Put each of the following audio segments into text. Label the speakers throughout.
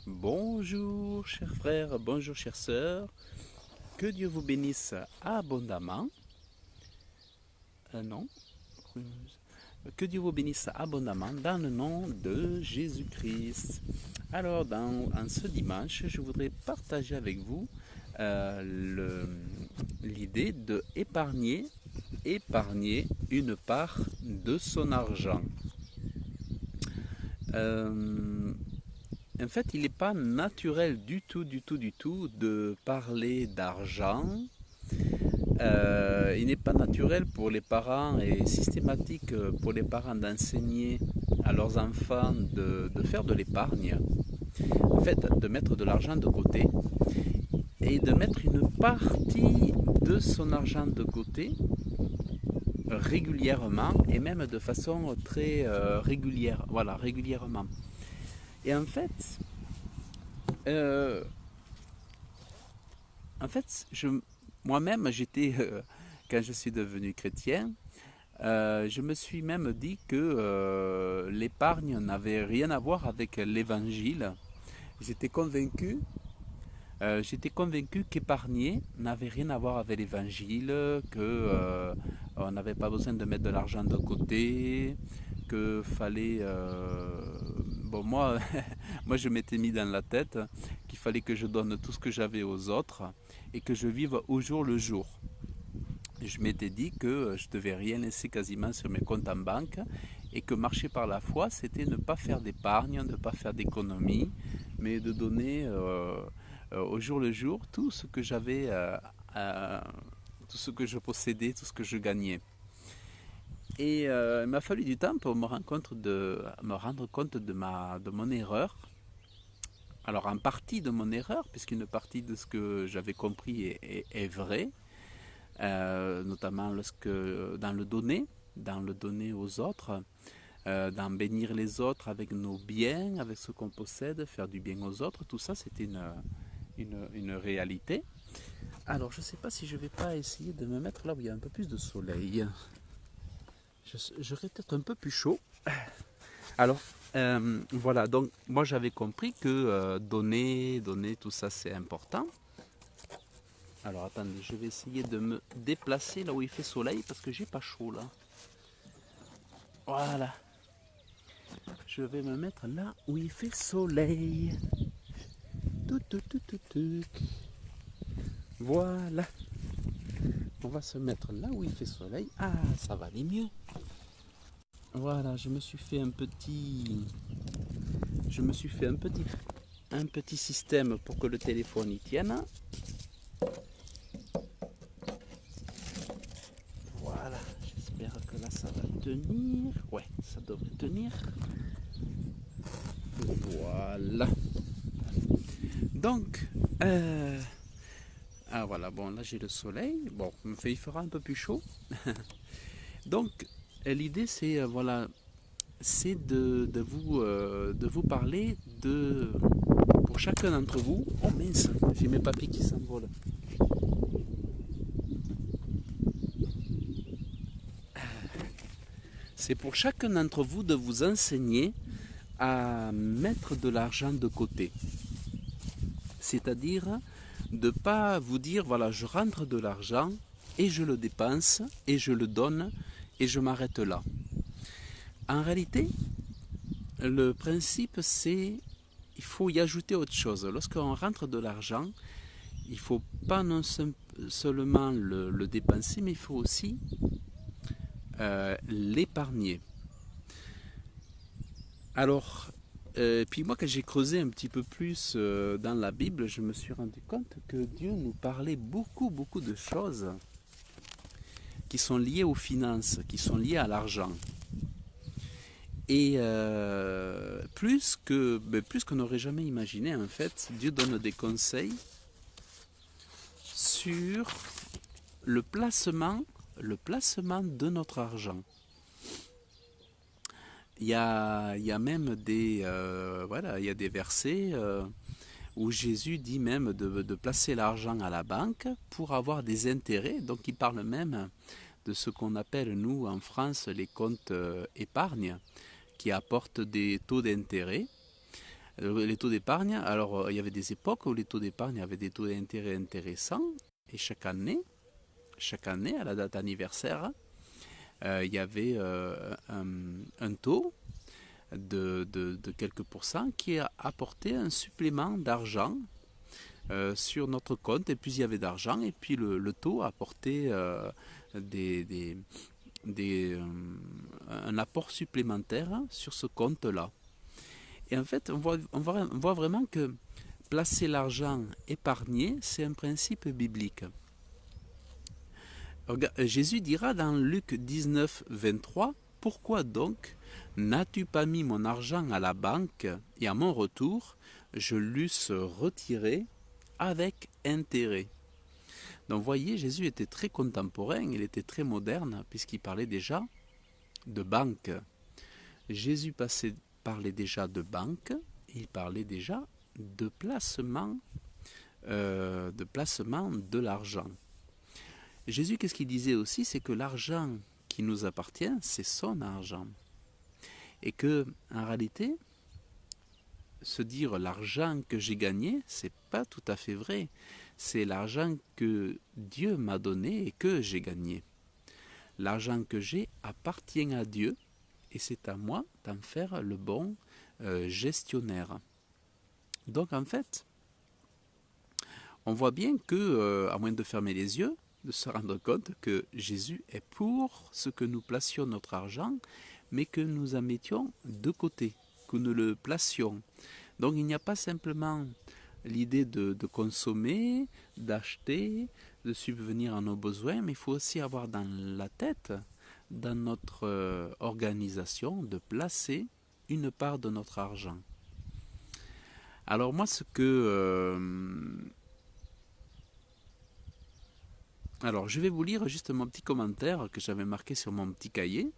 Speaker 1: Bonjour chers frères, bonjour chères sœurs, que Dieu vous bénisse abondamment. Non, que Dieu vous bénisse abondamment dans le nom de Jésus-Christ. Alors, en ce dimanche, je voudrais partager avec vous l'idée de épargner une part de son argent. En fait, il n'est pas naturel du tout de parler d'argent. Il n'est pas naturel pour les parents et systématique pour les parents d'enseigner à leurs enfants de faire de l'épargne. En fait, de mettre de l'argent de côté et de mettre une partie de son argent de côté régulièrement et même de façon très régulière. Voilà, régulièrement. Et en fait, moi-même, quand je suis devenu chrétien, je me suis même dit que l'épargne n'avait rien à voir avec l'évangile. J'étais convaincu, qu'épargner n'avait rien à voir avec l'évangile, que on n'avait pas besoin de mettre de l'argent de côté, que fallait bon moi moi je m'étais mis dans la tête qu'il fallait que je donne tout ce que j'avais aux autres et que je vive au jour le jour. Je m'étais dit que je devais rien laisser quasiment sur mes comptes en banque et que marcher par la foi, c'était ne pas faire d'épargne, ne pas faire d'économie, mais de donner au jour le jour tout ce que j'avais, tout ce que je possédais, tout ce que je gagnais. Et il m'a fallu du temps pour me rendre compte de mon erreur. Alors en partie de mon erreur, puisqu'une partie de ce que j'avais compris est vrai, notamment dans le donner aux autres, dans bénir les autres avec nos biens, avec ce qu'on possède, faire du bien aux autres, tout ça c'était une réalité. Alors je ne sais pas si je ne vais pas essayer de me mettre là où il y a un peu plus de soleil. J'aurais peut-être un peu plus chaud. Alors, voilà, donc moi j'avais compris que donner, tout ça c'est important. Alors attendez, je vais essayer de me déplacer là où il fait soleil parce que j'ai pas chaud là. Voilà. Je vais me mettre là où il fait soleil. Voilà. On va se mettre là où il fait soleil. Ah, ça va aller mieux. Voilà, je me suis fait un petit système pour que le téléphone y tienne. Voilà, j'espère que là ça va tenir. Ouais, ça devrait tenir. Voilà. Donc, ah voilà, bon là j'ai le soleil. Bon, il fera un peu plus chaud. Donc, l'idée c'est voilà, c'est de vous parler pour chacun d'entre vous. Oh mince, j'ai mes papiers qui s'envolent. C'est pour chacun d'entre vous de vous enseigner à mettre de l'argent de côté. C'est-à-dire de ne pas vous dire, voilà, je rentre de l'argent et je le dépense et je le donne et je m'arrête là. En réalité, le principe c'est il faut y ajouter autre chose. Lorsqu'on rentre de l'argent, il ne faut pas non seulement le dépenser, mais il faut aussi l'épargner. Alors, puis moi quand j'ai creusé un petit peu plus dans la Bible, je me suis rendu compte que Dieu nous parlait beaucoup de choses qui sont liées aux finances, qui sont liées à l'argent. Et plus qu'on n'aurait jamais imaginé, en fait, Dieu donne des conseils sur le placement de notre argent. Il y a même des versets où Jésus dit même de placer l'argent à la banque pour avoir des intérêts. Donc il parle même de ce qu'on appelle nous en France les comptes épargne qui apportent des taux d'intérêt. Les taux d'épargne, alors il y avait des époques où les taux d'épargne avaient des taux d'intérêt intéressants, et chaque année, à la date anniversaire, il y avait un taux de quelques pourcents qui a apporté un supplément d'argent sur notre compte, et plus il y avait d'argent, et puis le taux apportait des, des, un apport supplémentaire sur ce compte-là. Et en fait, on voit vraiment que placer l'argent épargné, c'est un principe biblique. Jésus dira dans Luc 19, 23, « Pourquoi donc n'as-tu pas mis mon argent à la banque, et à mon retour, je l'eusse retiré avec intérêt ?» Donc voyez, Jésus était très contemporain, il était très moderne, puisqu'il parlait déjà de banque. Jésus parlait déjà de banque, il parlait déjà de placement de l'argent. Jésus, qu'est-ce qu'il disait aussi? C'est que l'argent qui nous appartient, c'est son argent. Et que, en réalité, se dire l'argent que j'ai gagné, c'est pas tout à fait vrai. C'est l'argent que Dieu m'a donné et que j'ai gagné. L'argent que j'ai appartient à Dieu et c'est à moi d'en faire le bon gestionnaire. Donc en fait, on voit bien que, à moins de fermer les yeux, de se rendre compte que Jésus est pour ce que nous placions notre argent, mais que nous en mettions de côté, que nous le placions. Donc il n'y a pas simplement l'idée de consommer, d'acheter, de subvenir à nos besoins, mais il faut aussi avoir dans la tête, dans notre organisation, de placer une part de notre argent. Alors moi, alors, je vais vous lire juste mon petit commentaire que j'avais marqué sur mon petit cahier.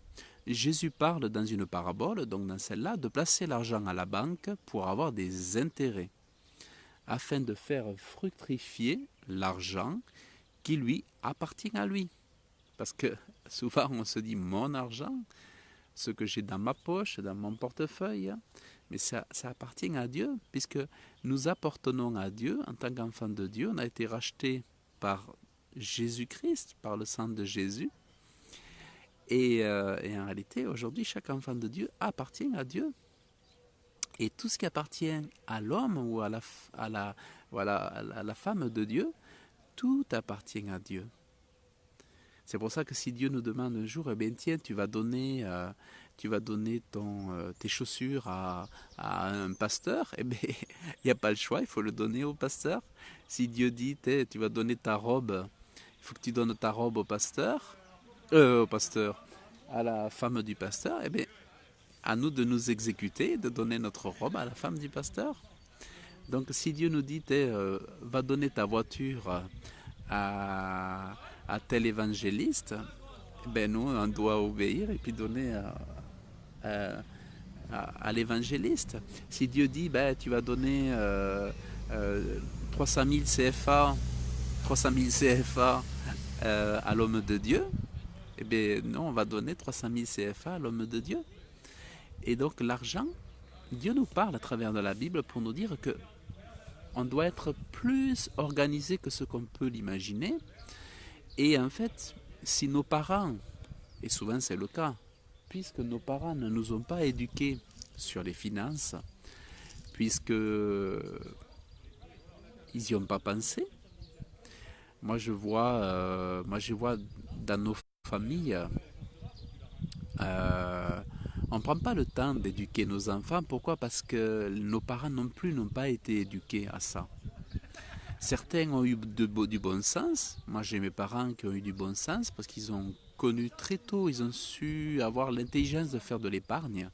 Speaker 1: Jésus parle dans une parabole, donc dans celle-là, de placer l'argent à la banque pour avoir des intérêts, afin de faire fructifier l'argent qui lui appartient à lui. Parce que souvent on se dit mon argent, ce que j'ai dans ma poche, dans mon portefeuille, mais ça appartient à Dieu, puisque nous appartenons à Dieu en tant qu'enfants de Dieu. On a été rachetés par Jésus-Christ, par le sang de Jésus. Et en réalité, aujourd'hui, chaque enfant de Dieu appartient à Dieu. Et tout ce qui appartient à l'homme ou à la femme de Dieu, tout appartient à Dieu. C'est pour ça que si Dieu nous demande un jour, eh bien tiens, tu vas donner tes chaussures à un pasteur, eh bien, il n'y a pas le choix, il faut le donner au pasteur. Si Dieu dit, tu vas donner ta robe, il faut que tu donnes ta robe au pasteur, à la femme du pasteur, eh bien, à nous de nous exécuter, de donner notre robe à la femme du pasteur. Donc si Dieu nous dit, va donner ta voiture à tel évangéliste, ben nous, on doit obéir et puis donner à l'évangéliste. Si Dieu dit, ben, tu vas donner 300 000 CFA, 300 000 CFA à l'homme de Dieu, eh bien, non, on va donner 300 000 CFA à l'homme de Dieu. Et donc l'argent, Dieu nous parle à travers de la Bible pour nous dire que on doit être plus organisé que ce qu'on peut l'imaginer. Et en fait, si nos parents, et souvent c'est le cas, puisque nos parents ne nous ont pas éduqués sur les finances, puisque ils n'y ont pas pensé, moi je vois dans nos familles, on ne prend pas le temps d'éduquer nos enfants. Pourquoi? Parce que nos parents non plus n'ont pas été éduqués à ça. Certains ont eu du bon sens. Moi, j'ai mes parents qui ont eu du bon sens parce qu'ils ont connu très tôt, ils ont su avoir l'intelligence de faire de l'épargne.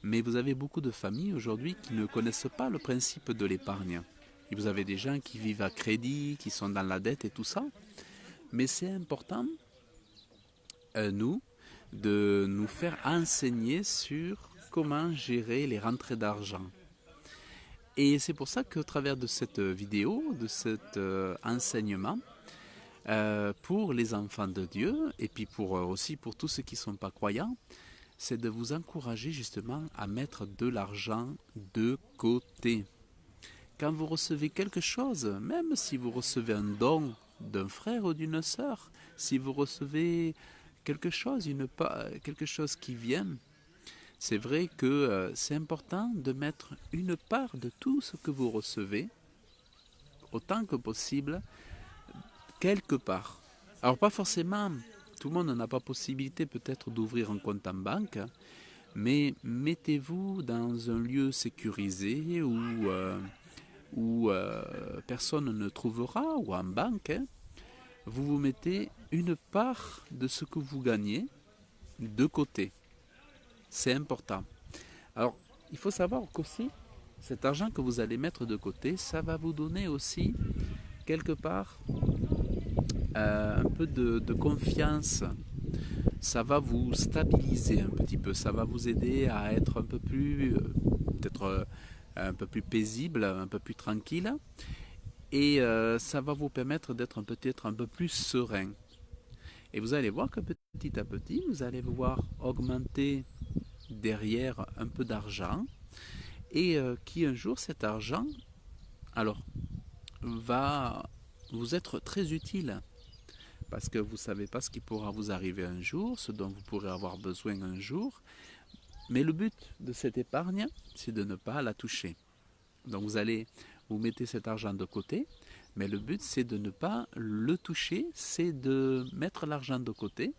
Speaker 1: Mais vous avez beaucoup de familles aujourd'hui qui ne connaissent pas le principe de l'épargne. Et vous avez des gens qui vivent à crédit, qui sont dans la dette et tout ça. Mais c'est important, nous, de nous faire enseigner sur comment gérer les rentrées d'argent. Et c'est pour ça qu'au travers de cette vidéo, de cet enseignement, pour les enfants de Dieu, et puis aussi pour tous ceux qui ne sont pas croyants, c'est de vous encourager justement à mettre de l'argent de côté. Quand vous recevez quelque chose, même si vous recevez un don d'un frère ou d'une sœur, si vous recevez quelque chose qui vient, c'est vrai que c'est important de mettre une part de tout ce que vous recevez, autant que possible, quelque part. Alors pas forcément, tout le monde n'a pas possibilité peut-être d'ouvrir un compte en banque, mais mettez-vous dans un lieu sécurisé où personne ne trouvera, ou en banque, hein. Vous vous mettez une part de ce que vous gagnez de côté. C'est important. Alors, il faut savoir qu'aussi, cet argent que vous allez mettre de côté, ça va vous donner aussi, quelque part, un peu de confiance. Ça va vous stabiliser un petit peu. Ça va vous aider à être un peu plus, peut-être un peu plus paisible, un peu plus tranquille. Et ça va vous permettre d'être peut-être un peu plus serein. Et vous allez voir que petit à petit, vous allez voir augmenter derrière un peu d'argent et qui un jour cet argent alors va vous être très utile parce que vous ne savez pas ce qui pourra vous arriver un jour, ce dont vous pourrez avoir besoin un jour. Mais le but de cette épargne, c'est de ne pas la toucher. Donc vous mettez cet argent de côté, mais le but c'est de ne pas le toucher, c'est de mettre l'argent de côté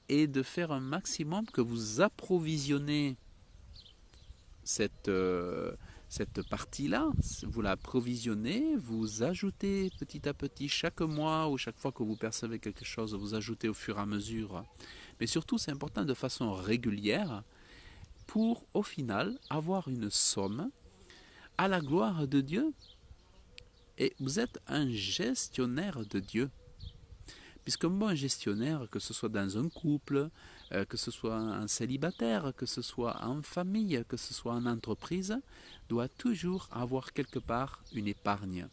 Speaker 1: et de faire un maximum que vous approvisionnez cette partie-là, vous l'approvisionnez, vous ajoutez petit à petit chaque mois ou chaque fois que vous percevez quelque chose, vous ajoutez au fur et à mesure. Mais surtout, c'est important de façon régulière pour, au final, avoir une somme à la gloire de Dieu. Et vous êtes un gestionnaire de Dieu. Puisque un bon gestionnaire, que ce soit dans un couple, que ce soit un célibataire, que ce soit en famille, que ce soit en entreprise, doit toujours avoir quelque part une épargne.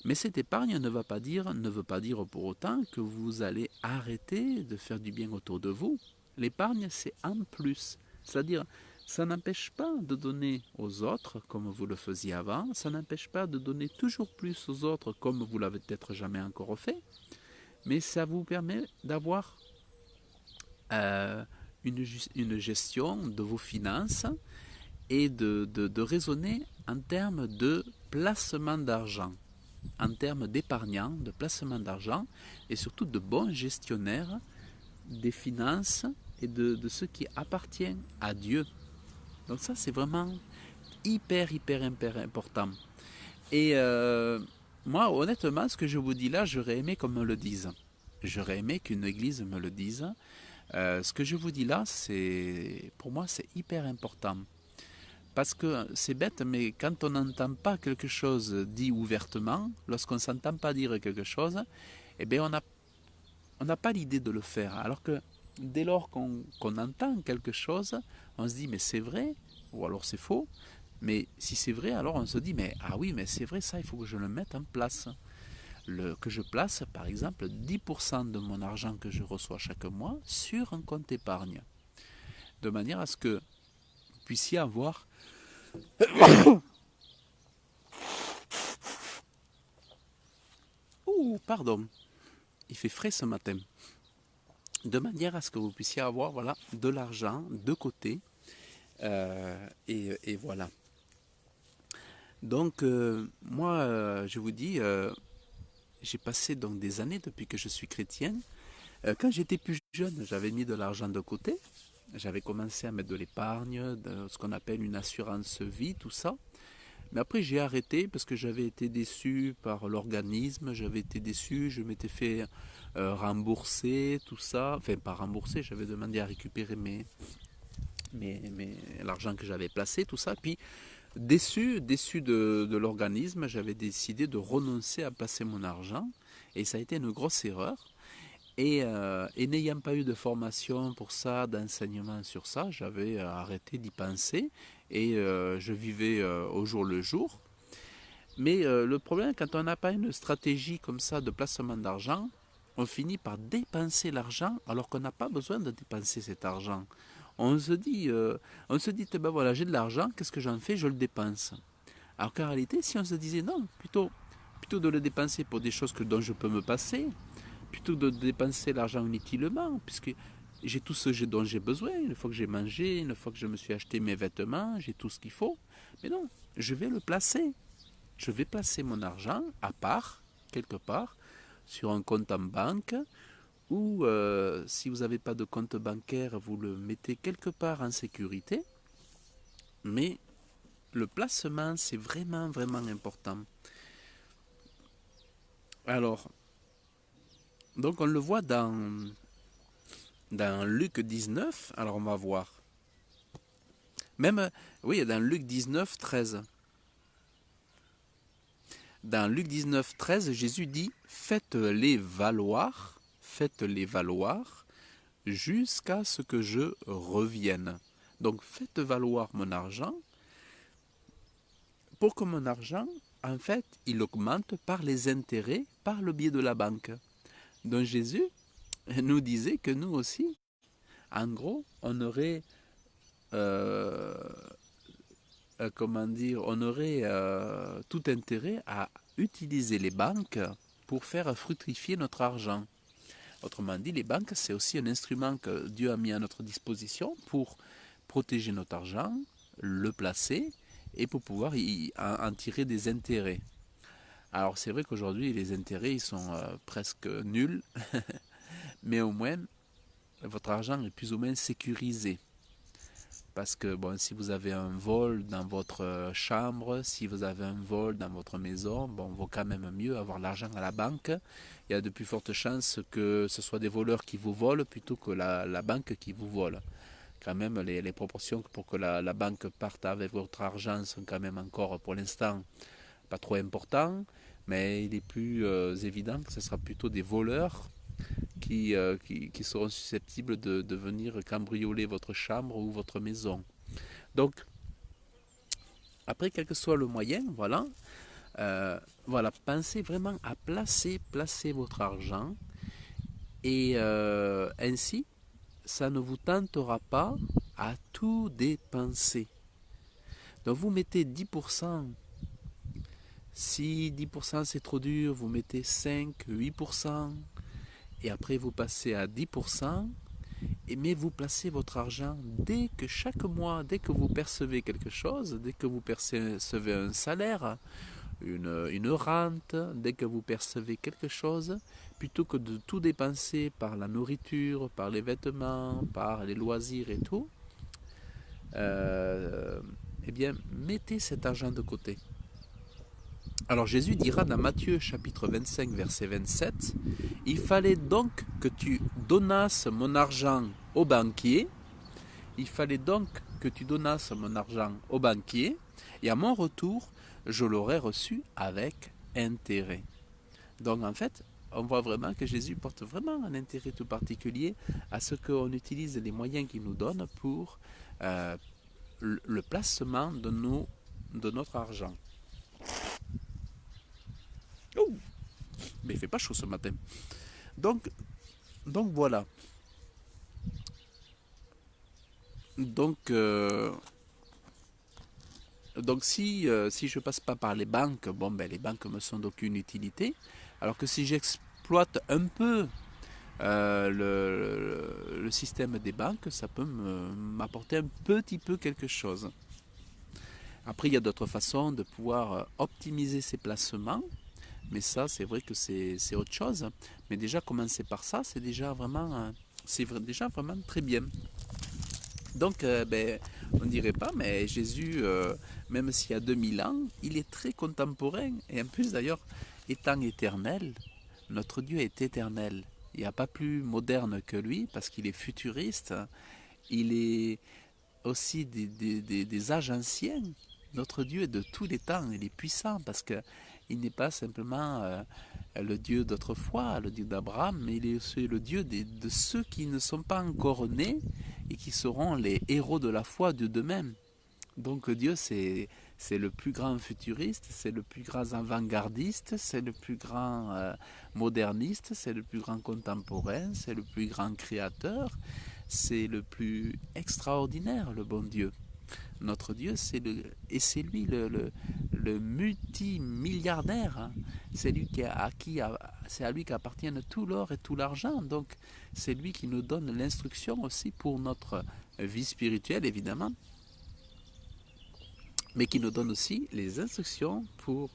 Speaker 1: Mais cette épargne ne veut pas dire pour autant que vous allez arrêter de faire du bien autour de vous. L'épargne, c'est en plus. C'est-à-dire, ça n'empêche pas de donner aux autres comme vous le faisiez avant, ça n'empêche pas de donner toujours plus aux autres comme vous l'avez peut-être jamais encore fait, mais ça vous permet d'avoir une gestion de vos finances et de raisonner en termes de placement d'argent, en termes d'épargnants, de placement d'argent et surtout de bons gestionnaires des finances et de ce qui appartient à Dieu. Donc ça c'est vraiment hyper important. Et moi honnêtement ce que je vous dis là, j'aurais aimé qu'on me le dise. J'aurais aimé qu'une église me le dise. Ce que je vous dis là, pour moi c'est hyper important. Parce que c'est bête, mais quand on n'entend pas quelque chose dit ouvertement, lorsqu'on ne s'entend pas dire quelque chose, eh bien on n'a pas l'idée de le faire. Alors que dès lors qu'on entend quelque chose, on se dit mais c'est vrai, ou alors c'est faux. Mais si c'est vrai, alors on se dit mais ah oui, mais c'est vrai ça, il faut que je le mette en place. Que je place par exemple 10% de mon argent que je reçois chaque mois sur un compte épargne. De manière à ce que vous puissiez avoir pardon, il fait frais ce matin. De manière à ce que vous puissiez avoir voilà, de l'argent de côté. Et voilà. Donc, moi, je vous dis, j'ai passé donc des années depuis que je suis chrétien. Quand j'étais plus jeune, j'avais mis de l'argent de côté. J'avais commencé à mettre de l'épargne, de ce qu'on appelle une assurance vie, tout ça. Mais après, j'ai arrêté parce que j'avais été déçu par l'organisme, j'avais été déçu, je m'étais fait rembourser, tout ça. Enfin, pas rembourser, j'avais demandé à récupérer l'argent que j'avais placé, tout ça. Puis, déçu de l'organisme, j'avais décidé de renoncer à placer mon argent. Et ça a été une grosse erreur. Et n'ayant pas eu de formation pour ça, d'enseignement sur ça, j'avais arrêté d'y penser et je vivais au jour le jour. Mais le problème, quand on n'a pas une stratégie comme ça de placement d'argent, on finit par dépenser l'argent alors qu'on n'a pas besoin de dépenser cet argent. On se dit, ben voilà, j'ai de l'argent, qu'est-ce que j'en fais? Je le dépense. Alors qu'en réalité, si on se disait non, plutôt de le dépenser pour des choses dont je peux me passer, plutôt que de dépenser l'argent inutilement, puisque j'ai tout ce dont j'ai besoin, une fois que j'ai mangé, une fois que je me suis acheté mes vêtements, j'ai tout ce qu'il faut. Mais non, je vais le placer. Je vais placer mon argent à part, quelque part, sur un compte en banque, ou si vous n'avez pas de compte bancaire, vous le mettez quelque part en sécurité. Mais le placement, c'est vraiment, vraiment important. Alors, donc on le voit dans Luc 19, alors on va voir. Même, oui, dans Luc 19, 13. Dans Luc 19, 13, Jésus dit, faites-les valoir jusqu'à ce que je revienne. Donc faites valoir mon argent pour que mon argent, en fait, il augmente par les intérêts, par le biais de la banque. Donc Jésus nous disait que nous aussi, en gros, on aurait, euh, comment dire, on aurait tout intérêt à utiliser les banques pour faire fructifier notre argent. Autrement dit, les banques, c'est aussi un instrument que Dieu a mis à notre disposition pour protéger notre argent, le placer et pour pouvoir en tirer des intérêts. Alors c'est vrai qu'aujourd'hui, les intérêts ils sont presque nuls, mais au moins, votre argent est plus ou moins sécurisé. Parce que bon, si vous avez un vol dans votre chambre, si vous avez un vol dans votre maison, bon, vaut quand même mieux avoir l'argent à la banque. Il y a de plus fortes chances que ce soit des voleurs qui vous volent plutôt que la banque qui vous vole. Quand même, les proportions pour que la banque parte avec votre argent sont quand même encore pour l'instant pas trop importantes. Mais il est plus évident que ce sera plutôt des voleurs qui seront susceptibles de venir cambrioler votre chambre ou votre maison. Donc, après, quel que soit le moyen, voilà, pensez vraiment à placer votre argent et ainsi, ça ne vous tentera pas à tout dépenser. Donc, vous mettez 10%. Si 10% c'est trop dur, vous mettez 5, 8%. Et après, vous passez à 10%. Mais vous placez votre argent dès que chaque mois, dès que vous percevez quelque chose, dès que vous percevez un salaire, une rente, dès que vous percevez quelque chose, plutôt que de tout dépenser par la nourriture, par les vêtements, par les loisirs et tout, eh bien, mettez cet argent de côté. Alors Jésus dira dans Matthieu chapitre 25 verset 27, il fallait donc que tu donnasses mon argent au banquier, il fallait donc que tu donnasses mon argent au banquier, et à mon retour, je l'aurais reçu avec intérêt. Donc en fait, on voit vraiment que Jésus porte vraiment un intérêt tout particulier à ce qu'on utilise les moyens qu'il nous donne pour le placement de notre argent. Oh, mais il fait pas chaud ce matin. Donc voilà. Donc si je passe pas par les banques, bon ben les banques me sont d'aucune utilité. Alors que si j'exploite un peu le système des banques, ça peut m'apporter un petit peu quelque chose. Après, il y a d'autres façons de pouvoir optimiser ses placements, mais ça, c'est vrai que c'est autre chose. Mais déjà, commencer par ça, c'est déjà vraiment très bien. Donc, on ne dirait pas, mais Jésus, même s'il y a 2000 ans, il est très contemporain. Et en plus, d'ailleurs, étant éternel, notre Dieu est éternel. Il n'y a pas plus moderne que lui, parce qu'il est futuriste. Il est aussi des âges anciens. Notre Dieu est de tous les temps. Il est puissant, parce qu'il n'est pas simplement le Dieu d'autrefois, le Dieu d'Abraham, mais il est aussi le Dieu de ceux qui ne sont pas encore nés et qui seront les héros de la foi de demain. Donc Dieu, c'est c'est le plus grand futuriste, c'est le plus grand avant-gardiste, c'est le plus grand moderniste, c'est le plus grand contemporain, c'est le plus grand créateur, c'est le plus extraordinaire, le bon Dieu. Notre Dieu, c'est lui le multimilliardaire. Hein. C'est lui c'est à lui qu'appartiennent tout l'or et tout l'argent. Donc, c'est lui qui nous donne l'instruction aussi pour notre vie spirituelle, évidemment, mais qui nous donne aussi les instructions pour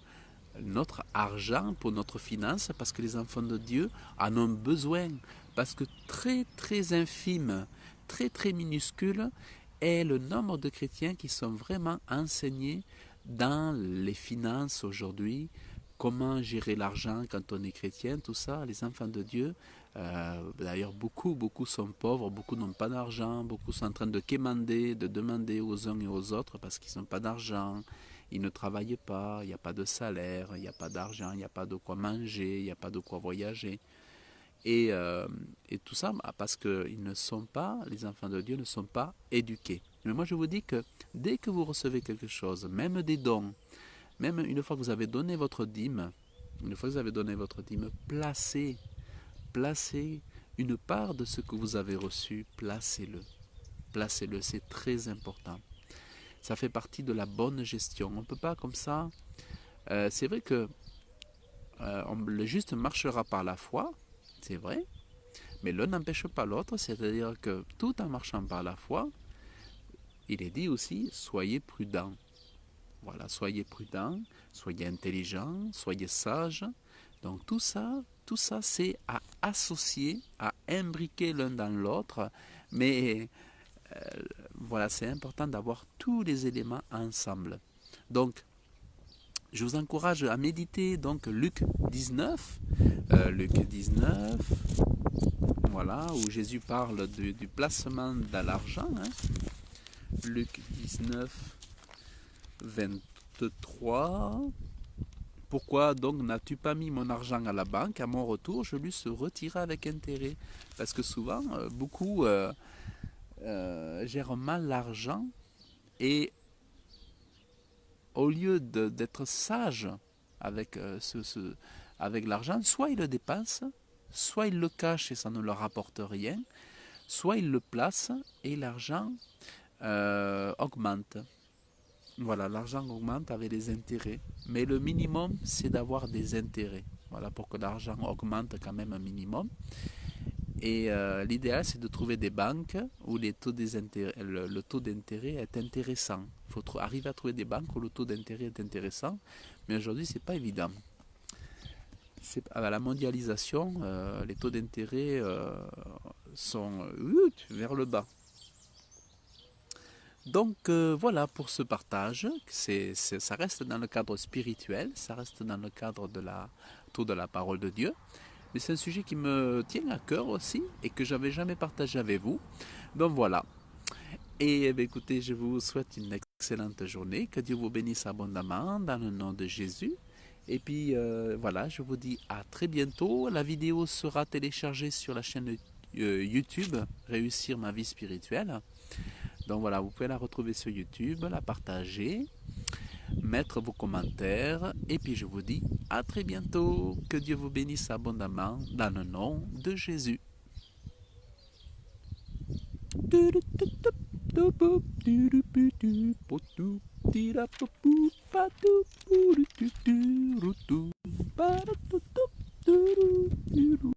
Speaker 1: notre argent, pour notre finance, parce que les enfants de Dieu en ont besoin. Parce que très, très infime, très, très minuscule, est le nombre de chrétiens qui sont vraiment enseignés dans les finances aujourd'hui, comment gérer l'argent quand on est chrétien, tout ça, les enfants de Dieu. D'ailleurs, beaucoup sont pauvres, beaucoup n'ont pas d'argent, beaucoup sont en train de quémander, de demander aux uns et aux autres parce qu'ils n'ont pas d'argent, ils ne travaillent pas, il n'y a pas de salaire, il n'y a pas d'argent, il n'y a pas de quoi manger, il n'y a pas de quoi voyager. Et tout ça parce que les enfants de Dieu ne sont pas éduqués. Mais moi je vous dis que dès que vous recevez quelque chose, même des dons, même une fois que vous avez donné votre dîme, placez une part de ce que vous avez reçu, placez-le. Placez-le, c'est très important. Ça fait partie de la bonne gestion. On ne peut pas comme ça. C'est vrai que le juste marchera par la foi, c'est vrai, mais l'un n'empêche pas l'autre, c'est-à-dire que tout en marchant par la foi, il est dit aussi, soyez prudents. Voilà, soyez prudents, soyez intelligents, soyez sages. Donc tout ça c'est à associer, à imbriquer l'un dans l'autre, mais voilà, c'est important d'avoir tous les éléments ensemble. Donc, je vous encourage à méditer donc Luc 19, voilà, où Jésus parle du placement de l'argent. Hein. Luc 19, 23. Pourquoi donc n'as-tu pas mis mon argent à la banque? À mon retour, je lui se retirer avec intérêt. Parce que souvent, beaucoup gèrent mal l'argent et au lieu d'être sage avec, avec l'argent, soit ils le dépensent, soit ils le cachent et ça ne leur apporte rien, soit ils le placent et l'argent augmente. Voilà, l'argent augmente avec les intérêts. Mais le minimum, c'est d'avoir des intérêts. Voilà, pour que l'argent augmente quand même un minimum. Et l'idéal, c'est de trouver des banques où le taux d'intérêt est intéressant. Il faut arriver à trouver des banques où le taux d'intérêt est intéressant. Mais aujourd'hui, ce n'est pas évident. À la mondialisation, les taux d'intérêt sont vers le bas. Donc voilà pour ce partage, ça reste dans le cadre spirituel, ça reste dans le cadre autour de la parole de Dieu, mais c'est un sujet qui me tient à cœur aussi et que j'avais jamais partagé avec vous. Donc voilà. Et écoutez, je vous souhaite une excellente journée, que Dieu vous bénisse abondamment dans le nom de Jésus. Et puis voilà, je vous dis à très bientôt. La vidéo sera téléchargée sur la chaîne YouTube Réussir ma vie spirituelle. Donc voilà, vous pouvez la retrouver sur YouTube, la partager, mettre vos commentaires. Et puis je vous dis à très bientôt. Que Dieu vous bénisse abondamment dans le nom de Jésus.